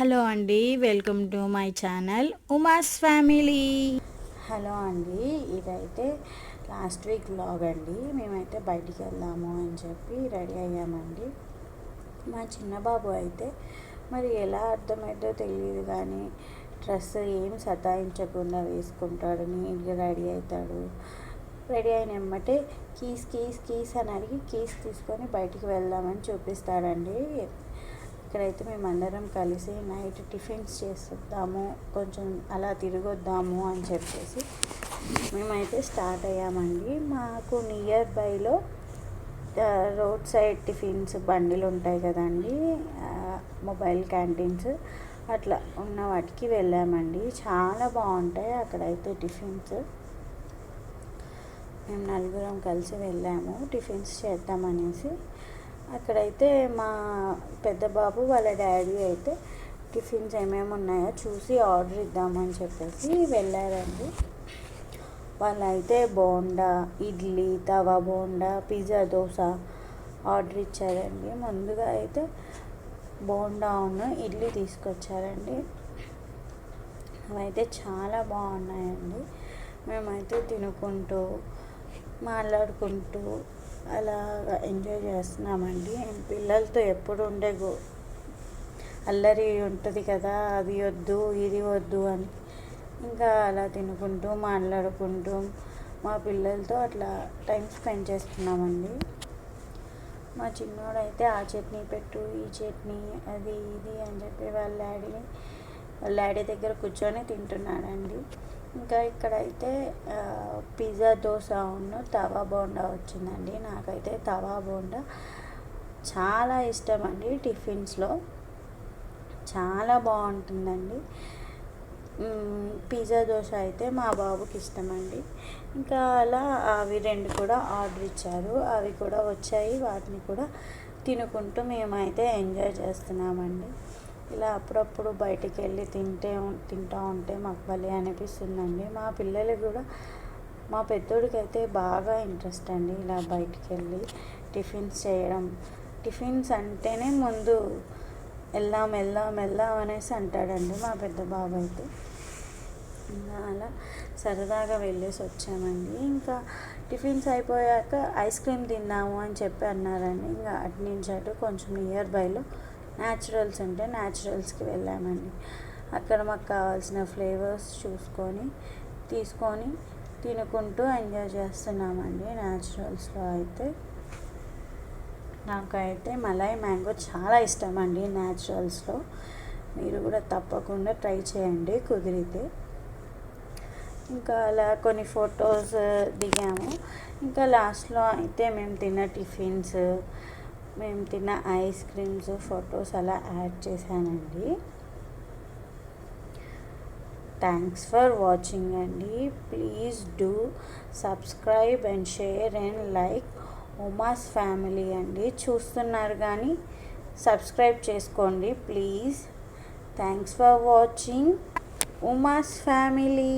Hello అండి, welcome to my channel Uma's family. Hello అండి, ఇదైతే లాస్ట్ వీక్ వ్లాగ్ అండి. మేమైతే బయటికి వెళ్దాము అని చెప్పి రెడీ అయ్యామండి. మా చిన్న బాబు అయితే మరి ఎలా అర్థమైందో తెలియదు కానీ డ్రెస్ ఏం సతాయించకుండా వేసుకుంటాడు, నీట్గా రెడీ అవుతాడు. రెడీ అయిన వెంబటే కీస్ కీస్ కీస్ అని అడిగి కీస్ తీసుకొని బయటికి వెళ్దామని చూపిస్తాడండి. ఇక్కడైతే మేమందరం కలిసి నైట్ టిఫిన్స్ చేస్తాము, కొంచెం అలా తిరగొద్దాము అని చెప్పేసి మేమైతే స్టార్ట్ అయ్యామండి. మాకు నియర్ బైలో రోడ్ సైడ్ టిఫిన్స్ బండిలు ఉంటాయి కదండి, మొబైల్ క్యాంటీన్స్ అట్లా ఉన్న వాటికి వెళ్ళామండి. చాలా బాగుంటాయి అక్కడైతే టిఫిన్స్. మేము నలుగురం కలిసి వెళ్ళాము టిఫిన్స్ చేద్దామనేసి. అక్కడైతే మా పెద్ద బాబు వాళ్ళ డాడీ అయితే టిఫిన్స్ ఏమేమి ఉన్నాయో చూసి ఆర్డర్ ఇద్దామని చెప్పేసి వెళ్ళారండి. వాళ్ళైతే బోండా, ఇడ్లీ, తవా బోండా, పిజ్జా, దోశ ఆర్డర్ ఇచ్చారండి. ముందుగా అయితే బోండా ఇడ్లీ తీసుకొచ్చారండి. అవైతే చాలా బాగున్నాయండి. మేమైతే తినుకుంటూ మాట్లాడుకుంటూ అలా ఎంజాయ్ చేస్తున్నామండి. పిల్లలతో ఎప్పుడు ఉండే అల్లరి ఉంటుంది కదా, అది వద్దు ఇది వద్దు అని ఇంకా అలా తినుకుంటూ మాట్లాడుకుంటూ మా పిల్లలతో అట్లా టైం స్పెండ్ చేస్తున్నామండి. మా చిన్నోడైతే ఆ చట్నీ పెట్టు, ఈ చట్నీ, అది ఇది అని చెప్పి వాళ్ళ డాడీ దగ్గర కూర్చొని తింటున్నాడండి. ఇంకా ఇక్కడైతే పిజ్జా, దోశ తవా బోండా వచ్చిందండి. నాకైతే తవా బోండా చాలా ఇష్టం అండి. టిఫిన్స్లో చాలా బాగుంటుందండి. పిజ్జా, దోశ అయితే మా బాబుకి ఇష్టమండి. ఇంకా అలా అవి రెండు కూడా ఆర్డర్ ఇచ్చారు, అవి కూడా వచ్చాయి. వాటిని కూడా తినుకుంటూ మేమైతే ఎంజాయ్ చేస్తున్నామండి. ఇలా అప్పుడప్పుడు బయటికి వెళ్ళి తింటూ ఉంటే మాకు భలే అనిపిస్తుందండి. మా పిల్లలు కూడా, మా పెద్దోడికి అయితే బాగా ఇంట్రెస్ట్ అండి ఇలా బయటికి వెళ్ళి టిఫిన్స్ చేయడం. టిఫిన్స్ అంటేనే ముందు వెళ్దాం వెళ్దాం వెళ్దాం అనేసి అంటాడండి మా పెద్ద బాబు అయితే. ఇంకా అలా సరదాగా వెళ్ళేసి వచ్చామండి. ఇంకా టిఫిన్స్ అయిపోయాక ఐస్ క్రీమ్ తిందాము అని చెప్పి అన్నారండి. ఇంకా అటు నుంచి అటు కొంచెం నియర్ బైలో న్యాచురల్స్ ఉంటే న్యాచురల్స్కి వెళ్ళామండి. అక్కడ మాకు కావాల్సిన ఫ్లేవర్స్ తీసుకొని తినుకుంటూ ఎంజాయ్ చేస్తున్నామండి. న్యాచురల్స్లో అయితే నాకైతే మలై మ్యాంగో చాలా ఇష్టం అండి. న్యాచురల్స్లో మీరు కూడా తప్పకుండా ట్రై చేయండి కుదిరితే. ఇంకా అలా కొన్ని ఫొటోస్ దిగాము. ఇంకా లాస్ట్లో అయితే మేము తిన్న టిఫిన్స్, మేము తిన్న ఐస్ క్రీమ్స్ ఫొటోస్ అలా యాడ్ చేశానండి. థ్యాంక్స్ ఫర్ వాచింగ్ అండి. Please do subscribe and share and like Uma's family అండి. చూస్తున్నారు కానీ సబ్స్క్రైబ్ చేసుకోండి please. Thanks for watching Uma's family.